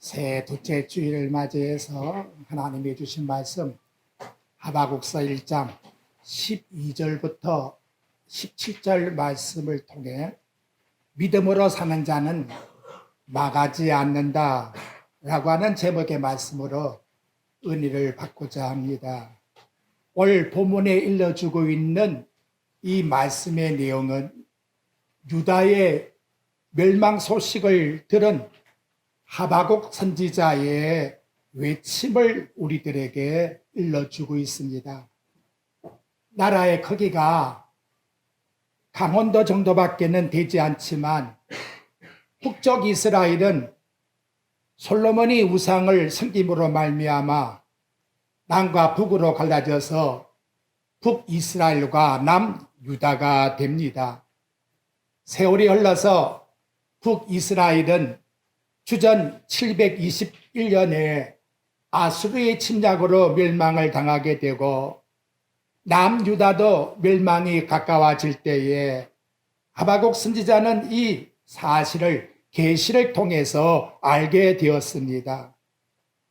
새 둘째 주일을 맞이해서 하나님이 주신 말씀 하바국서 1장 12절부터 17절 말씀을 통해 믿음으로 사는 자는 망하지 않는다 라고 하는 제목의 말씀으로 은혜를 받고자 합니다. 오늘 본문에 일러주고 있는 이 말씀의 내용은 유다의 멸망 소식을 들은 하바국 선지자의 외침을 우리들에게 일러주고 있습니다. 나라의 크기가 강원도 정도밖에는 되지 않지만 북쪽 이스라엘은 솔로몬이 우상을 섬김으로 말미암아 남과 북으로 갈라져서 북이스라엘과 남유다가 됩니다. 세월이 흘러서 북이스라엘은 주전 721년에 아수르의 침략으로 멸망을 당하게 되고 남유다도 멸망이 가까워질 때에 하바국 선지자는 이 사실을 계시를 통해서 알게 되었습니다.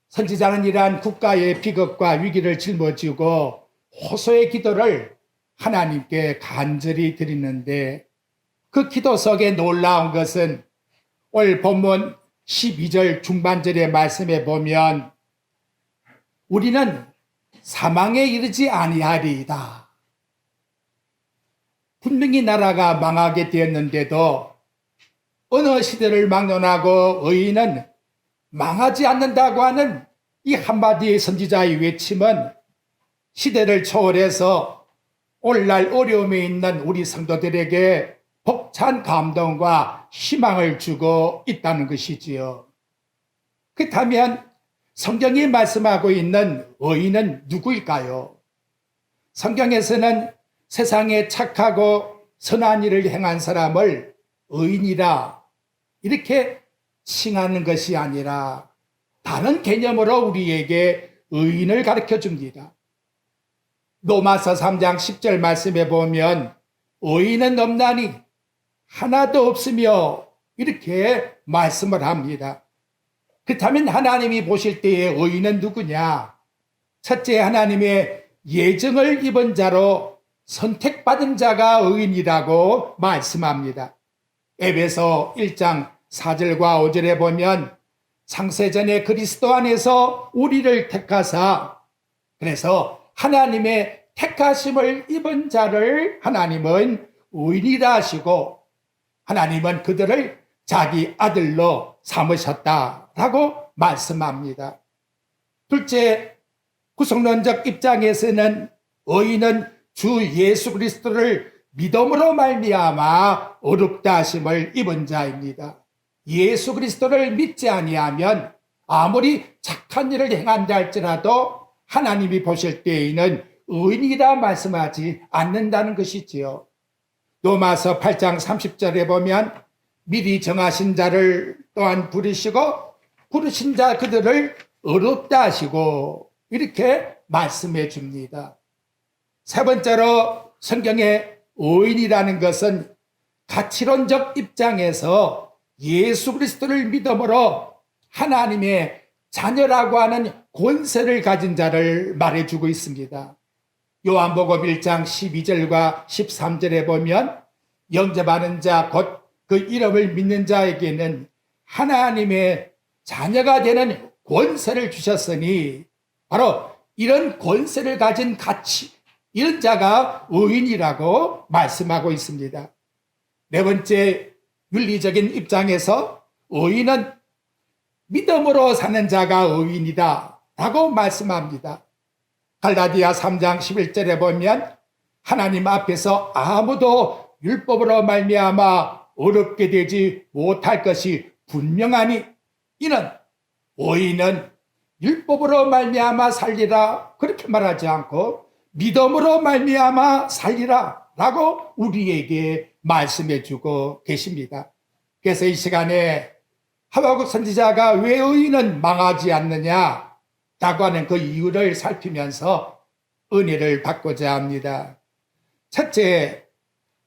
선지자는 이러한 국가의 비극과 위기를 짊어지고 호소의 기도를 하나님께 간절히 드리는데 그 기도 속에 놀라운 것은 오늘 본문 12절 중반절의 말씀에 보면 우리는 사망에 이르지 아니하리이다. 분명히 나라가 망하게 되었는데도 어느 시대를 막론하고 의인은 망하지 않는다고 하는 이 한마디의 선지자의 외침은 시대를 초월해서 오늘날 어려움에 있는 우리 성도들에게 벅찬 감동과 희망을 주고 있다는 것이지요. 그렇다면 성경이 말씀하고 있는 의인은 누구일까요? 성경에서는 세상에 착하고 선한 일을 행한 사람을 의인이라 이렇게 칭하는 것이 아니라 다른 개념으로 우리에게 의인을 가르쳐 줍니다. 로마서 3장 10절 말씀에 보면 의인은 없나니 하나도 없으며 이렇게 말씀을 합니다. 그렇다면 하나님이 보실 때의 의인은 누구냐? 첫째, 하나님의 예정을 입은 자로 선택받은 자가 의인이라고 말씀합니다. 에베소 1장 4절과 5절에 보면 창세전에 그리스도 안에서 우리를 택하사 그래서 하나님의 택하심을 입은 자를 하나님은 의인이라 하시고 하나님은 그들을 자기 아들로 삼으셨다라고 말씀합니다. 둘째, 구속론적 입장에서는 의인은 주 예수 그리스도를 믿음으로 말미암아 의롭다 하심을 입은 자입니다. 예수 그리스도를 믿지 아니하면 아무리 착한 일을 행한다 할지라도 하나님이 보실 때에는 의인이라 말씀하지 않는다는 것이지요. 로마서 8장 30절에 보면 미리 정하신 자를 또한 부르시고 부르신 자 그들을 의롭다 하시고 이렇게 말씀해 줍니다. 세 번째로 성경의 의인이라는 것은 가치론적 입장에서 예수 그리스도를 믿음으로 하나님의 자녀라고 하는 권세를 가진 자를 말해주고 있습니다. 요한복음 1장 12절과 13절에 보면 영접하는 자 곧 그 이름을 믿는 자에게는 하나님의 자녀가 되는 권세를 주셨으니 바로 이런 권세를 가진 가치 이런 자가 의인이라고 말씀하고 있습니다. 네 번째, 윤리적인 입장에서 의인은 믿음으로 사는 자가 의인이다 라고 말씀합니다. 갈라디아 3장 11절에 보면 하나님 앞에서 아무도 율법으로 말미암아 어렵게 되지 못할 것이 분명하니 이는 의인은 율법으로 말미암아 살리라 그렇게 말하지 않고 믿음으로 말미암아 살리라 라고 우리에게 말씀해 주고 계십니다. 그래서 이 시간에 하바국 선지자가 왜 의인은 망하지 않느냐 라고 하는 그 이유를 살피면서 은혜를 받고자 합니다. 첫째,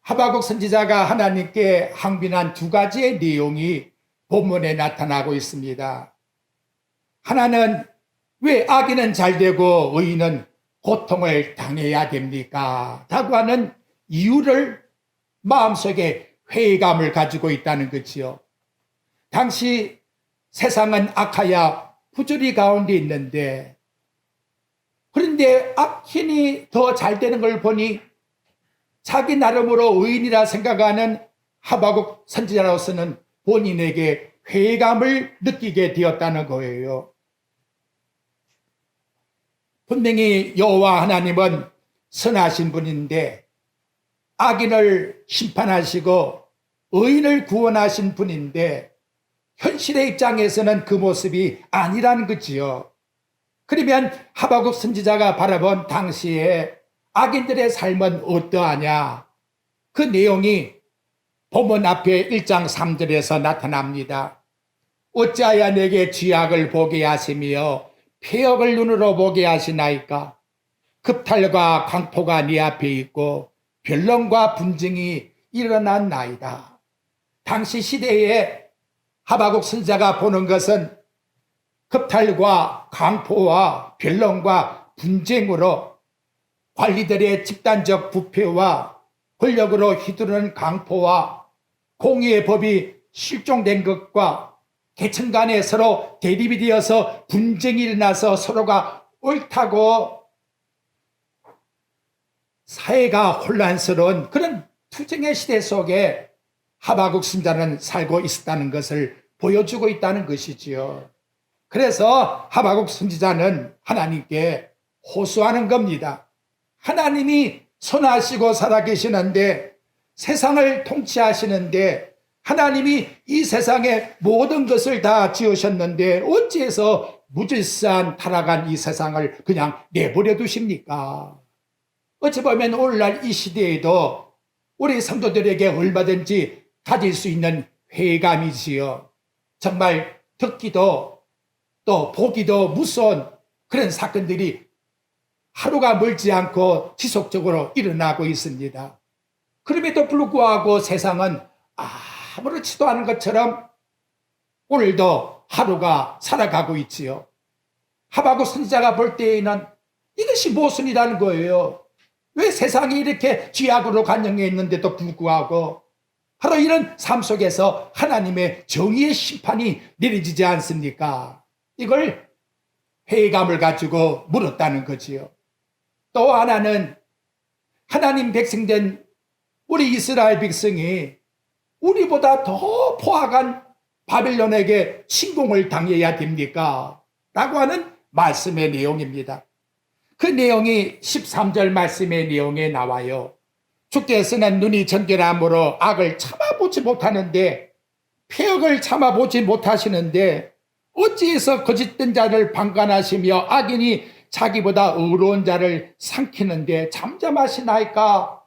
하바국 선지자가 하나님께 항변한 두 가지의 내용이 본문에 나타나고 있습니다. 하나는 왜 악인은 잘 되고 의인은 고통을 당해야 됩니까? 라고 하는 이유를 마음속에 회의감을 가지고 있다는 거지요. 당시 세상은 악하여 부조리 가운데 있는데, 그런데 악인이 더 잘 되는 걸 보니 자기 나름으로 의인이라 생각하는 하박국 선지자로서는 본인에게 회의감을 느끼게 되었다는 거예요. 분명히 여호와 하나님은 선하신 분인데 악인을 심판하시고 의인을 구원하신 분인데 현실의 입장에서는 그 모습이 아니라는 거지요. 그러면 하박국 선지자가 바라본 당시에 악인들의 삶은 어떠하냐? 그 내용이 본문 앞에 1장 3절에서 나타납니다. 어찌하여 내게 죄악을 보게 하시며 폐역을 눈으로 보게 하시나이까? 급탈과 강포가 네 앞에 있고 변론과 분쟁이 일어났나이다. 당시 시대에 하박국 선지자가 보는 것은 급탈과 강포와 변론과 분쟁으로 관리들의 집단적 부패와 권력으로 휘두르는 강포와 공의의 법이 실종된 것과 계층 간에 서로 대립이 되어서 분쟁이 일어나서 서로가 옳다고 사회가 혼란스러운 그런 투쟁의 시대 속에 하박국 선지자는 살고 있었다는 것을 보여주고 있다는 것이지요. 그래서 하박국 선지자는 하나님께 호소하는 겁니다. 하나님이 선하시고 살아계시는데 세상을 통치하시는데 하나님이 이 세상의 모든 것을 다 지으셨는데 어찌해서 무질서한 타락한 이 세상을 그냥 내버려 두십니까? 어찌 보면 오늘날 이 시대에도 우리 성도들에게 얼마든지 가질 수 있는 회의감이지요. 정말 듣기도 또 보기도 무서운 그런 사건들이 하루가 멀지 않고 지속적으로 일어나고 있습니다. 그럼에도 불구하고 세상은 아무렇지도 않은 것처럼 오늘도 하루가 살아가고 있지요. 하박국 선지자가 볼 때에는 이것이 모순이라는 거예요. 왜 세상이 이렇게 죄악으로 간영해 있는데도 불구하고 바로 이런 삶 속에서 하나님의 정의의 심판이 내려지지 않습니까? 이걸 회의감을 가지고 물었다는 거지요. 또 하나는 하나님 백성된 우리 이스라엘 백성이 우리보다 더 포악한 바벨론에게 침공을 당해야 됩니까? 라고 하는 말씀의 내용입니다. 그 내용이 13절 말씀의 내용에 나와요. 주께서는 눈이 정결함으로 악을 참아보지 못하는데 폐역을 참아보지 못하시는데 어찌해서 거짓된 자를 방관하시며 악인이 자기보다 의로운 자를 삼키는데 잠잠하시나이까?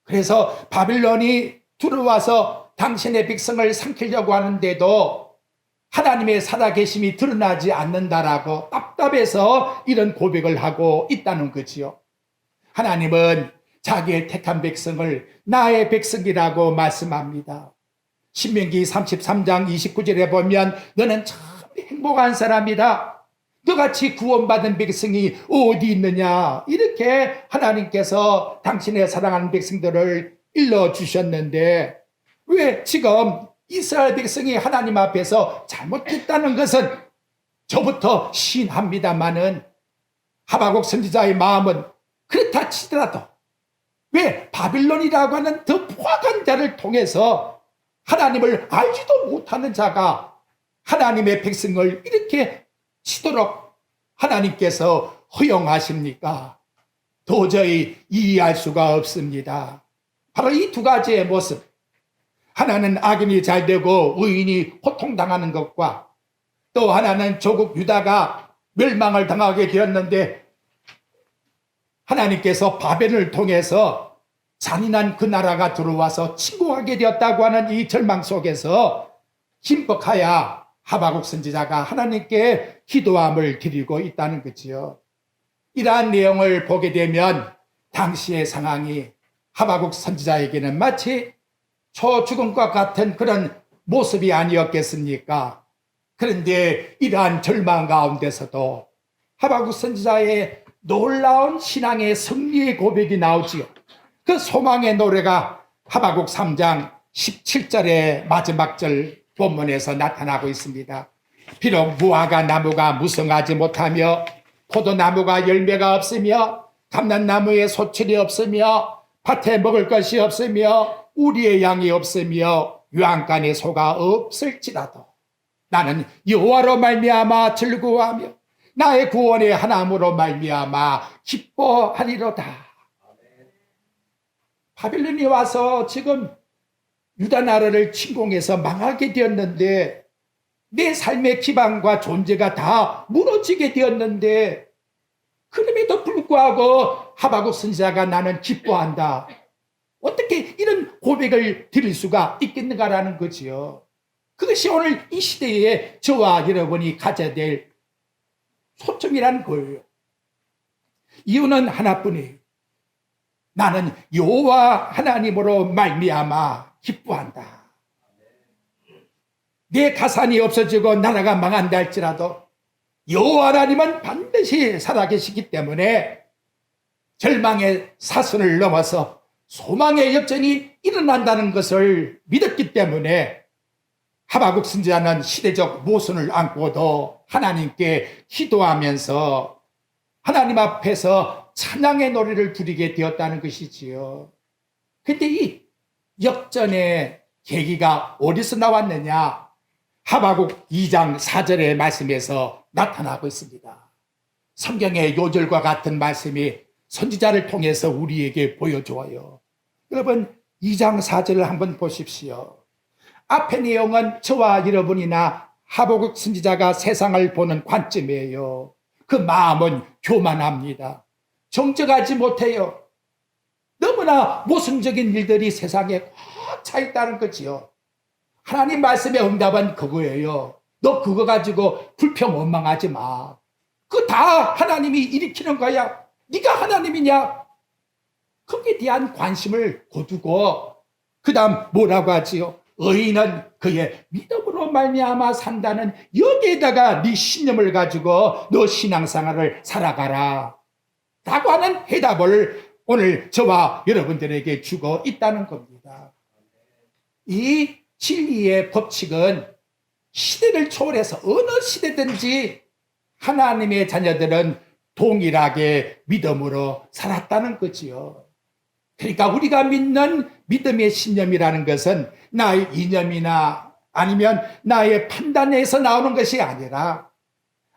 그래서 바빌론이 들어와서 당신의 백성을 삼키려고 하는데도 하나님의 살아계심이 드러나지 않는다라고 답답해서 이런 고백을 하고 있다는 거지요. 하나님은 자기의 택한 백성을 나의 백성이라고 말씀합니다. 신명기 33장 29절에 보면 너는 참 행복한 사람이다. 너같이 구원받은 백성이 어디 있느냐. 이렇게 하나님께서 당신의 사랑하는 백성들을 일러주셨는데 왜 지금 이스라엘 백성이 하나님 앞에서 잘못했다는 것은 저부터 시인합니다마는 하박국 선지자의 마음은 그렇다 치더라도 왜 바빌론이라고 하는 더 포악한 자를 통해서 하나님을 알지도 못하는 자가 하나님의 백성을 이렇게 치도록 하나님께서 허용하십니까? 도저히 이해할 수가 없습니다. 바로 이 두 가지의 모습, 하나는 악인이 잘되고 의인이 고통당하는 것과 또 하나는 조국 유다가 멸망을 당하게 되었는데 하나님께서 바벨을 통해서 잔인한 그 나라가 들어와서 침공하게 되었다고 하는 이 절망 속에서 힘뻑하여 하박국 선지자가 하나님께 기도함을 드리고 있다는 거지요. 이러한 내용을 보게 되면 당시의 상황이 하박국 선지자에게는 마치 초죽음과 같은 그런 모습이 아니었겠습니까? 그런데 이러한 절망 가운데서도 하박국 선지자의 놀라운 신앙의 승리의 고백이 나오지요. 그 소망의 노래가 하박국 3장 17절의 마지막 절 본문에서 나타나고 있습니다. 비록 무화과 나무가 무성하지 못하며 포도나무가 열매가 없으며 감람나무에 소출이 없으며 밭에 먹을 것이 없으며 우리의 양이 없으며 유황간에 소가 없을지라도 나는 여호와로 말미암아 즐거워하며 나의 구원의 하나님으로 말미암아 기뻐하리로다. 바빌론이 와서 지금 유다 나라를 침공해서 망하게 되었는데 내 삶의 기반과 존재가 다 무너지게 되었는데 그럼에도 불구하고 하박국 선지자가 나는 기뻐한다. 어떻게 이런 고백을 드릴 수가 있겠는가라는 거지요. 그것이 오늘 이 시대에 저와 여러분이 가져야 될 초점이라는 거예요. 이유는 하나뿐이에요. 나는 여호와 하나님으로 말미암아 기뻐한다. 내 가산이 없어지고 나라가 망한다 할지라도 여호와 하나님은 반드시 살아계시기 때문에 절망의 사선을 넘어서 소망의 역전이 일어난다는 것을 믿었기 때문에 하박국 선지자는 시대적 모순을 안고도 하나님께 기도하면서 하나님 앞에서 찬양의 노래를 부리게 되었다는 것이지요. 근데 이 역전의 계기가 어디서 나왔느냐? 하박국 2장 4절의 말씀에서 나타나고 있습니다. 성경의 요절과 같은 말씀이 선지자를 통해서 우리에게 보여줘요. 여러분 2장 4절을 한번 보십시오. 앞의 내용은 저와 여러분이나 하박국 선지자가 세상을 보는 관점이에요. 그 마음은 교만합니다. 정직하지 못해요. 너무나 모순적인 일들이 세상에 꽉 차 있다는 거지요. 하나님 말씀의 응답은 그거예요. 너 그거 가지고 불평 원망하지 마. 그거 다 하나님이 일으키는 거야. 네가 하나님이냐? 거기에 대한 관심을 거두고 그 다음 뭐라고 하지요? 의인은 그의 믿음으로 말미암아 산다는 여기에다가 네 신념을 가지고 너 신앙생활을 살아가라 라고 하는 해답을 오늘 저와 여러분들에게 주고 있다는 겁니다. 이 진리의 법칙은 시대를 초월해서 어느 시대든지 하나님의 자녀들은 동일하게 믿음으로 살았다는 거지요. 그러니까 우리가 믿는 믿음의 신념이라는 것은 나의 이념이나 아니면 나의 판단에서 나오는 것이 아니라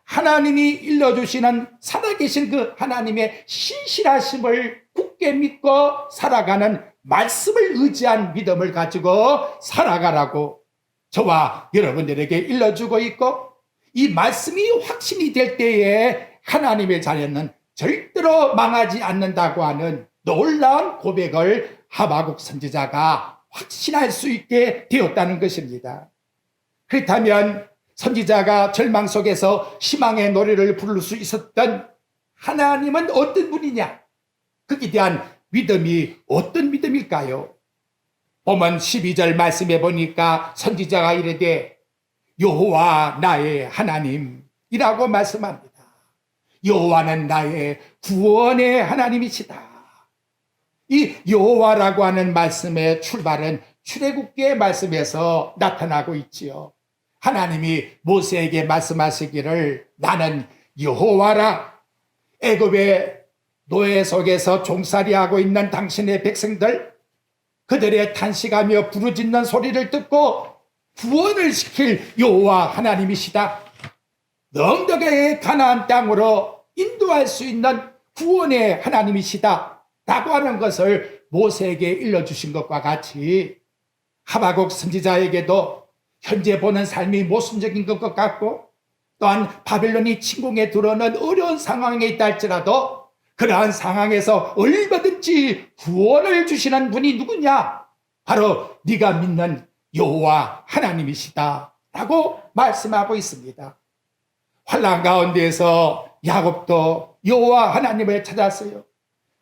하나님이 일러주시는 살아계신 그 하나님의 신실하심을 굳게 믿고 살아가는 말씀을 의지한 믿음을 가지고 살아가라고 저와 여러분들에게 일러주고 있고, 이 말씀이 확신이 될 때에 하나님의 자녀는 절대로 망하지 않는다고 하는 놀라운 고백을 하박국 선지자가 확신할 수 있게 되었다는 것입니다. 그렇다면 선지자가 절망 속에서 희망의 노래를 부를 수 있었던 하나님은 어떤 분이냐? 거기에 대한 믿음이 어떤 믿음일까요? 본문 12절 말씀해 보니까 선지자가 이르되 여호와 나의 하나님이라고 말씀합니다. 여호와는 나의 구원의 하나님이시다. 이 여호와라고 하는 말씀의 출발은 출애굽기의 말씀에서 나타나고 있지요. 하나님이 모세에게 말씀하시기를 나는 여호와라. 애굽의 노예 속에서 종살이하고 있는 당신의 백성들, 그들의 탄식하며 부르짖는 소리를 듣고 구원을 시킬 여호와 하나님이시다. 넉넉하게 가나안 땅으로 인도할 수 있는 구원의 하나님이시다 라고 하는 것을 모세에게 일러주신 것과 같이 하박국 선지자에게도 현재 보는 삶이 모순적인 것 같고 또한 바벨론이 침공에 들어오는 어려운 상황에 있다 할지라도 그러한 상황에서 얼마든지 구원을 주시는 분이 누구냐? 바로 네가 믿는 여호와 하나님이시다 라고 말씀하고 있습니다. 환난 가운데에서 야곱도 여호와 하나님을 찾았어요.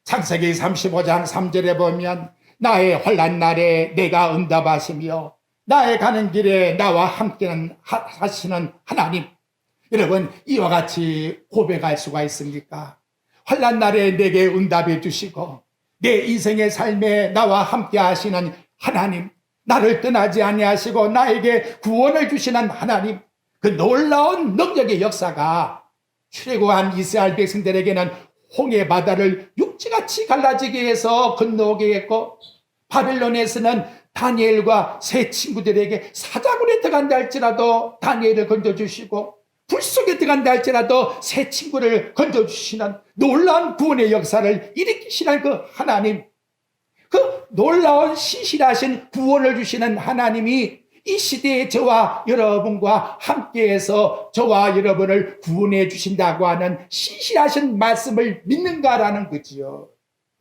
창세기 35장 3절에 보면 나의 환난 날에 내가 응답하시며 나의 가는 길에 나와 함께는 하시는 하나님, 여러분 이와 같이 고백할 수가 있습니까? 환난 날에 내게 응답해 주시고 내 인생의 삶에 나와 함께 하시는 하나님, 나를 떠나지 아니하시고 나에게 구원을 주시는 하나님, 그 놀라운 능력의 역사가 출애굽한 이스라엘 백성들에게는 홍해 바다를 육지같이 갈라지게 해서 건너오게 했고, 바벨론에서는 다니엘과 세 친구들에게 사자굴에 들어간다 할지라도 다니엘을 건져주시고, 불 속에 들어간다 할지라도 세 친구를 건져주시는 놀라운 구원의 역사를 일으키시는 그 하나님, 그 놀라운 신실하신 구원을 주시는 하나님이 이 시대에 저와 여러분과 함께해서 저와 여러분을 구원해 주신다고 하는 신실하신 말씀을 믿는가라는 거지요.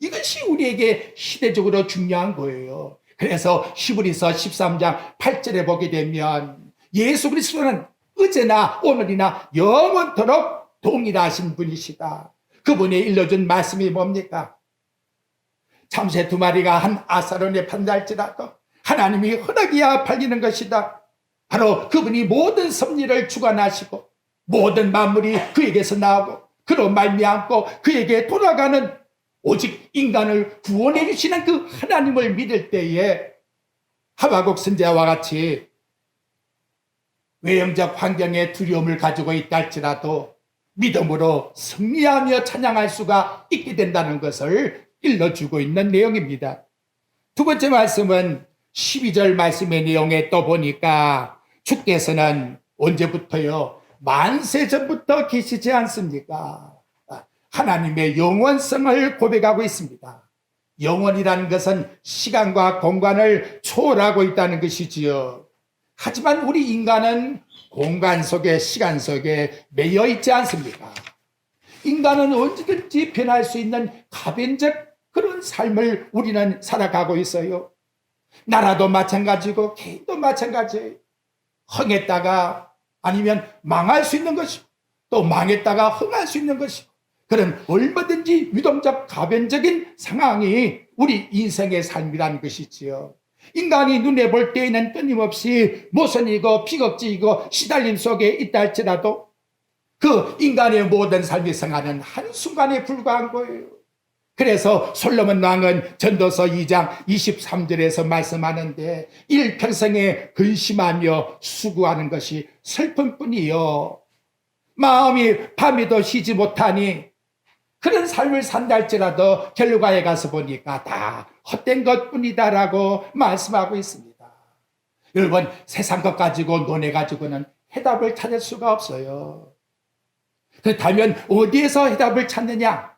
이것이 우리에게 시대적으로 중요한 거예요. 그래서 히브리서 13장 8절에 보게 되면 예수 그리스도는 어제나 오늘이나 영원토록 동일하신 분이시다. 그분이 일러준 말씀이 뭡니까? 참새 두 마리가 한 아사론에 판달지라도 하나님이 허락이야 팔리는 것이다. 바로 그분이 모든 섭리를 주관하시고 모든 만물이 그에게서 나오고 그로 말미암고 그에게 돌아가는 오직 인간을 구원해 주시는 그 하나님을 믿을 때에 하박국 선지자와 같이 외형적 환경에 두려움을 가지고 있다 할지라도 믿음으로 승리하며 찬양할 수가 있게 된다는 것을 일러주고 있는 내용입니다. 두 번째 말씀은 12절 말씀의 내용에 또 보니까 주께서는 언제부터요? 만세 전부터 계시지 않습니까? 하나님의 영원성을 고백하고 있습니다. 영원이라는 것은 시간과 공간을 초월하고 있다는 것이지요. 하지만 우리 인간은 공간 속에 시간 속에 매여 있지 않습니까? 인간은 언제든지 변할 수 있는 가변적 그런 삶을 우리는 살아가고 있어요. 나라도 마찬가지고 개인도 마찬가지예요. 흥했다가 아니면 망할 수 있는 것이고 또 망했다가 흥할 수 있는 것이고 그런 얼마든지 유동적 가변적인 상황이 우리 인생의 삶이라는 것이지요. 인간이 눈에 볼 때에는 끊임없이 모순이고 비극지이고 시달림 속에 있다 할지라도 그 인간의 모든 삶의 생활은 한순간에 불과한 거예요. 그래서 솔로몬 왕은 전도서 2장 23절에서 말씀하는데 일평생에 근심하며 수고하는 것이 슬픔뿐이요 마음이 밤에도 쉬지 못하니 그런 삶을 산다 할지라도 결과에 가서 보니까 다 헛된 것뿐이다라고 말씀하고 있습니다. 여러분 세상 것 가지고 논해 가지고는 해답을 찾을 수가 없어요. 그렇다면 어디에서 해답을 찾느냐?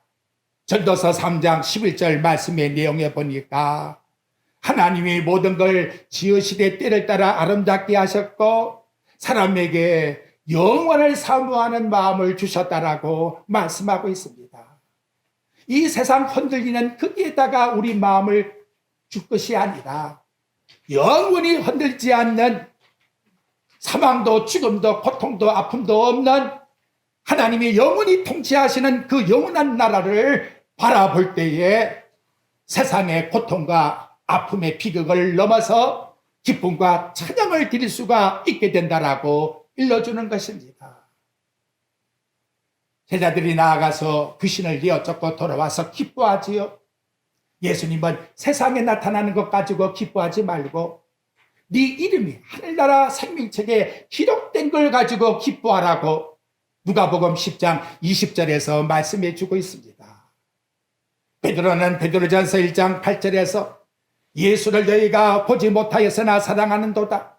전도서 3장 11절 말씀의 내용에 보니까 하나님이 모든 걸 지으시되 때를 따라 아름답게 하셨고 사람에게 영원을 사모하는 마음을 주셨다라고 말씀하고 있습니다. 이 세상 흔들리는 거기에다가 우리 마음을 줄 것이 아니라 영원히 흔들지 않는 사망도 죽음도 고통도 아픔도 없는 하나님이 영원히 통치하시는 그 영원한 나라를 바라볼 때에 세상의 고통과 아픔의 비극을 넘어서 기쁨과 찬양을 드릴 수가 있게 된다라고 일러주는 것입니다. 제자들이 나아가서 그 신을 뉘어쫓고 돌아와서 기뻐하지요. 예수님은 세상에 나타나는 것 가지고 기뻐하지 말고 네 이름이 하늘나라 생명책에 기록된 걸 가지고 기뻐하라고 누가복음 10장 20절에서 말씀해 주고 있습니다. 베드로는 베드로전서 1장 8절에서 예수를 너희가 보지 못하였으나 사랑하는도다.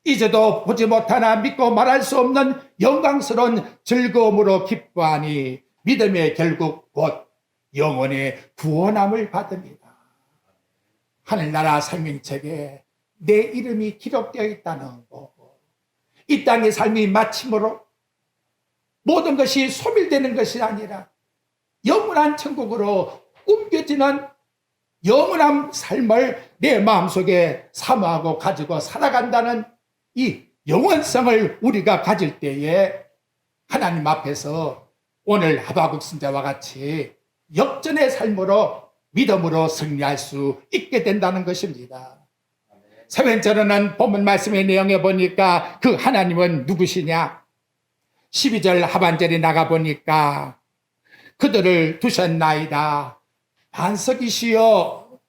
이제도 보지 못하나 믿고 말할 수 없는 영광스러운 즐거움으로 기뻐하니 믿음의 결국 곧 영혼의 구원함을 받습니다. 하늘나라 생명책에 내 이름이 기록되어 있다는 거고 이 땅의 삶이 마침으로 모든 것이 소멸되는 것이 아니라 영원한 천국으로 옮겨지는 영원한 삶을 내 마음속에 사모하고 가지고 살아간다는 이 영원성을 우리가 가질 때에 하나님 앞에서 오늘 하박국 선지자와 같이 역전의 삶으로 믿음으로 승리할 수 있게 된다는 것입니다. 세번째로는 본문 말씀의 내용에 보니까 그 하나님은 누구시냐? 12절 하반절에 나가보니까 그들을 두셨나이다. 반석이시여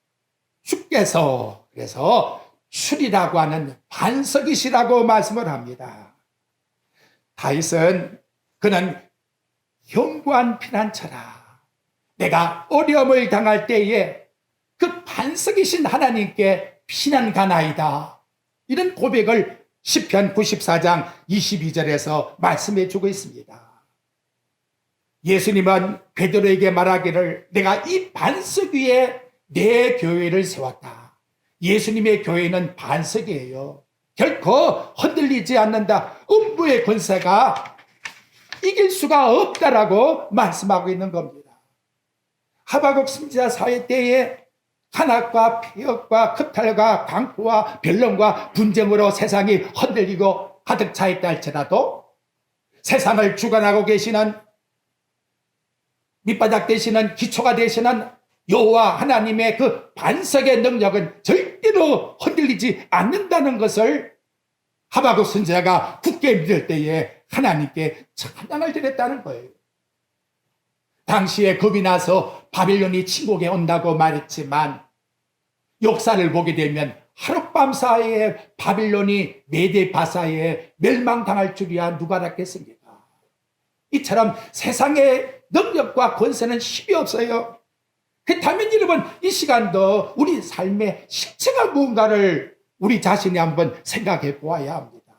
주께서, 그래서 술이라고 하는 반석이시라고 말씀을 합니다. 다윗은 그는 견고한 피난처라. 내가 어려움을 당할 때에 그 반석이신 하나님께 피난 가나이다. 이런 고백을 시편 94장 22절에서 말씀해 주고 있습니다. 예수님은 베드로에게 말하기를 내가 이 반석 위에 내 교회를 세웠다. 예수님의 교회는 반석이에요. 결코 흔들리지 않는다. 음부의 권세가 이길 수가 없다라고 말씀하고 있는 겁니다. 하박국 선지자 사회 때에 간악과 폐역과 흡탈과 강포와 변론과 분쟁으로 세상이 흔들리고 가득 차 있다 할지라도 세상을 주관하고 계시는 밑바닥 되시는 기초가 되시는 여호와 하나님의 그 반석의 능력은 절대로 흔들리지 않는다는 것을 하박국 선지자가 굳게 믿을 때에 하나님께 찬양을 드렸다는 거예요. 당시에 겁이 나서 바빌론이 침공해 온다고 말했지만 역사를 보게 되면 하룻밤 사이에 바빌론이 메데 바사에 멸망당할 줄이야 누가 알았겠습니까? 이처럼 세상의 능력과 권세는 힘이 없어요. 그렇다면 여러분, 이 시간도 우리 삶의 실체가 무언가를 우리 자신이 한번 생각해 보아야 합니다.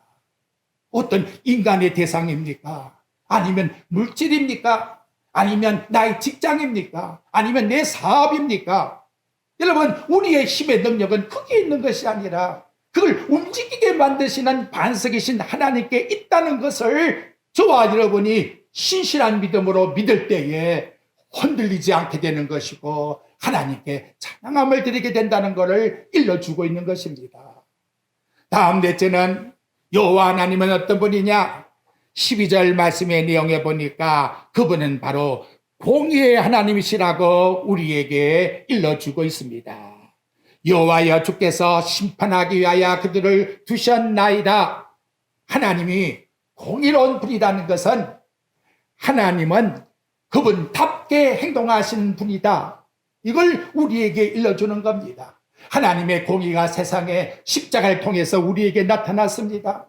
어떤 인간의 대상입니까? 아니면 물질입니까? 아니면 나의 직장입니까? 아니면 내 사업입니까? 여러분, 우리의 힘의 능력은 크게 있는 것이 아니라 그걸 움직이게 만드시는 반석이신 하나님께 있다는 것을 저와 여러분이 신실한 믿음으로 믿을 때에 흔들리지 않게 되는 것이고 하나님께 찬양함을 드리게 된다는 것을 일러주고 있는 것입니다. 다음 넷째는 여호와 하나님은 어떤 분이냐? 12절 말씀의 내용에 보니까 그분은 바로 공의의 하나님이시라고 우리에게 일러주고 있습니다. 여호와여 주께서 심판하기 위하여 그들을 두셨나이다. 하나님이 공의로운 분이라는 것은 하나님은 그분답게 행동하시는 분이다. 이걸 우리에게 일러주는 겁니다. 하나님의 공의가 세상에 십자가를 통해서 우리에게 나타났습니다.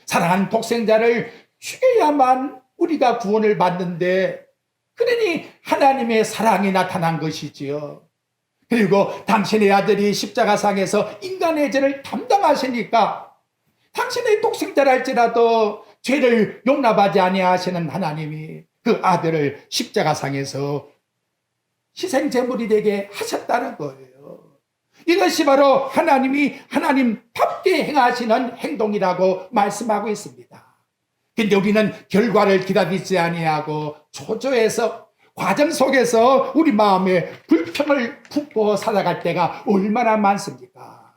사랑하는 독생자를 죽여야만 우리가 구원을 받는데, 그러니 하나님의 사랑이 나타난 것이지요. 그리고 당신의 아들이 십자가상에서 인간의 죄를 담당하시니까 당신의 독생자랄지라도 죄를 용납하지 아니하시는 하나님이 그 아들을 십자가상에서 희생제물이 되게 하셨다는 거예요. 이것이 바로 하나님이 하나님답게 행하시는 행동이라고 말씀하고 있습니다. 근데 우리는 결과를 기다리지 아니하고 초조해서 과정 속에서 우리 마음에 불평을 품고 살아갈 때가 얼마나 많습니까?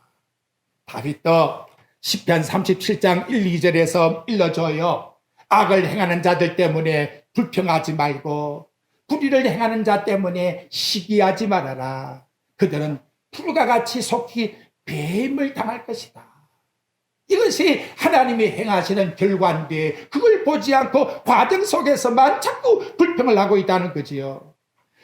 다윗도 시편 37장 1, 2절에서 일러줘요. 악을 행하는 자들 때문에 불평하지 말고 불의를 행하는 자 때문에 시기하지 말아라. 그들은 풀과 같이 속히 뱀을 당할 것이다. 이것이 하나님이 행하시는 결과인데 그걸 보지 않고 과정 속에서만 자꾸 불평을 하고 있다는 거지요.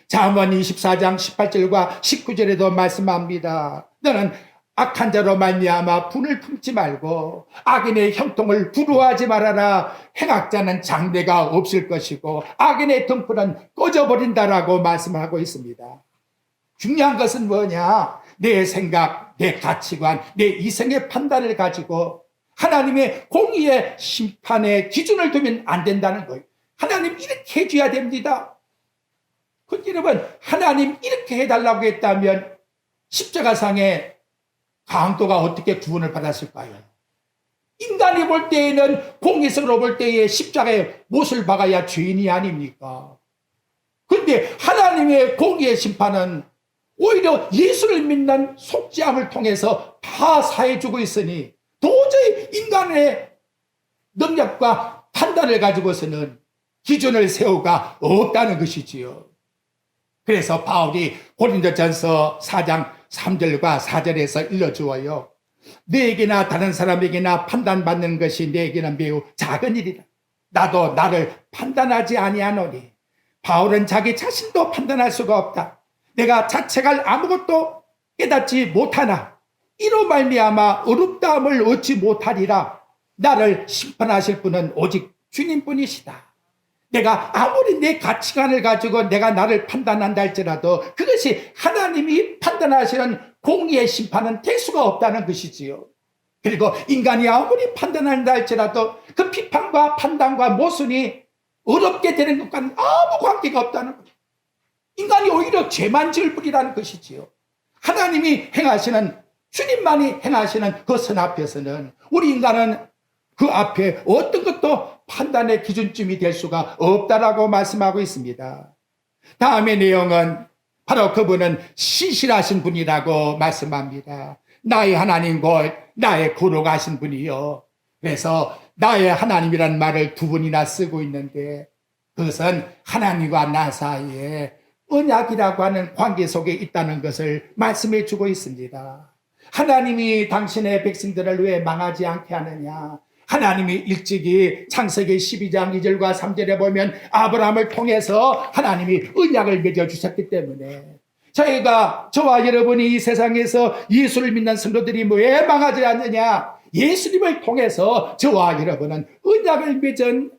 잠언 24장 18절과 19절에도 말씀합니다. 너는 악한 자로 말미암아 분을 품지 말고 악인의 형통을 부러워하지 말아라. 행악자는 장래가 없을 것이고 악인의 등불은 꺼져버린다라고 말씀하고 있습니다. 중요한 것은 뭐냐? 내 생각, 내 가치관, 내 이성의 판단을 가지고 하나님의 공의의 심판의 기준을 두면 안 된다는 거예요. 하나님 이렇게 해줘야 됩니다. 근데 여러분, 하나님 이렇게 해달라고 했다면 십자가상에 강도가 어떻게 구원을 받았을까요? 인간이 볼 때에는 공의성으로 볼 때에 십자가에 못을 박아야 죄인이 아닙니까? 그런데 하나님의 공의의 심판은 오히려 예수를 믿는 속죄함을 통해서 다 사해주고 있으니 도저히 인간의 능력과 판단을 가지고서는 기준을 세우가 없다는 것이지요. 그래서 바울이 고린도전서 4장 3절과 4절에서 일러주어요. 너에게나 다른 사람에게나 판단받는 것이 너에게는 매우 작은 일이다. 나도 나를 판단하지 아니하노니. 바울은 자기 자신도 판단할 수가 없다. 내가 자책할 아무것도 깨닫지 못하나 이로 말미암아 의롭다함을 얻지 못하리라. 나를 심판하실 분은 오직 주님뿐이시다. 내가 아무리 내 가치관을 가지고 내가 나를 판단한다 할지라도 그것이 하나님이 판단하시는 공의의 심판은 될 수가 없다는 것이지요. 그리고 인간이 아무리 판단한다 할지라도 그 비판과 판단과 모순이 어렵게 되는 것과는 아무 관계가 없다는 거예요. 인간이 오히려 죄만 지을 뿐이라는 것이지요. 하나님이 행하시는, 주님만이 행하시는 그 선 앞에서는 우리 인간은 그 앞에 어떤 것도 판단의 기준점이 될 수가 없다라고 말씀하고 있습니다. 다음의 내용은 바로 그분은 신실하신 분이라고 말씀합니다. 나의 하나님 곧 나의 거룩하신 분이요. 그래서 나의 하나님이라는 말을 두 번이나 쓰고 있는데 그것은 하나님과 나 사이에 언약이라고 하는 관계 속에 있다는 것을 말씀해 주고 있습니다. 하나님이 당신의 백성들을 왜 망하지 않게 하느냐? 하나님이 일찍이 창세기 12장 2절과 3절에 보면 아브라함을 통해서 하나님이 언약을 맺어주셨기 때문에 저와 여러분이 이 세상에서 예수를 믿는 성도들이 왜 망하지 않느냐? 예수님을 통해서 저와 여러분은 언약을 맺은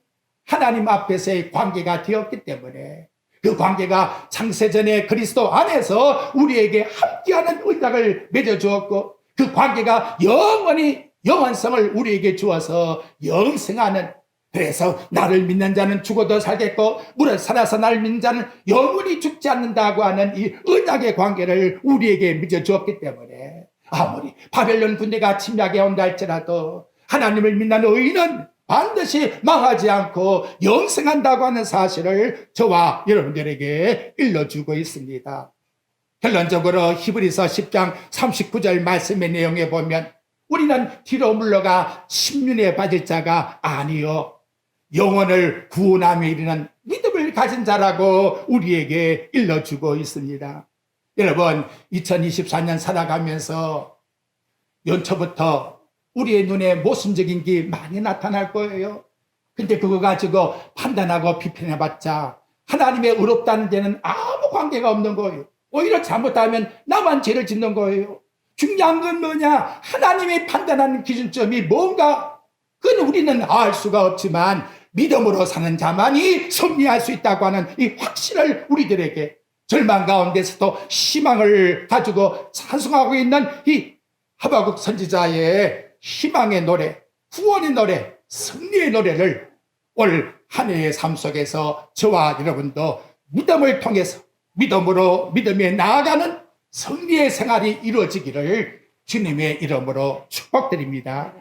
하나님 앞에서의 관계가 되었기 때문에 그 관계가 창세전에 그리스도 안에서 우리에게 함께하는 언약을 맺어주었고 그 관계가 영원히 영원성을 우리에게 주어서 영생하는, 그래서 나를 믿는 자는 죽어도 살겠고 물을 살아서 나를 믿는 자는 영원히 죽지 않는다고 하는 이 언약의 관계를 우리에게 맺어주었기 때문에 아무리 바벨론 군대가 침략해 온다 할지라도 하나님을 믿는 의인은 반드시 망하지 않고 영생한다고 하는 사실을 저와 여러분들에게 일러주고 있습니다. 결론적으로 히브리서 10장 39절 말씀의 내용에 보면 우리는 뒤로 물러가 심륜에 빠질 자가 아니요 영혼을 구원함에 이르는 믿음을 가진 자라고 우리에게 일러주고 있습니다. 여러분 2024년 살아가면서 연초부터 우리의 눈에 모순적인 게 많이 나타날 거예요. 근데 그거 가지고 판단하고 비판해봤자 하나님의 의롭다는 데는 아무 관계가 없는 거예요. 오히려 잘못하면 나만 죄를 짓는 거예요. 중요한 건 뭐냐? 하나님이 판단하는 기준점이 뭔가? 그건 우리는 알 수가 없지만 믿음으로 사는 자만이 승리할 수 있다고 하는 이 확신을 우리들에게 절망 가운데서도 희망을 가지고 찬송하고 있는 이 하박국 선지자의 희망의 노래, 구원의 노래, 승리의 노래를 올 한 해의 삶 속에서 저와 여러분도 믿음을 통해서 믿음으로 믿음에 나아가는 승리의 생활이 이루어지기를 주님의 이름으로 축복드립니다.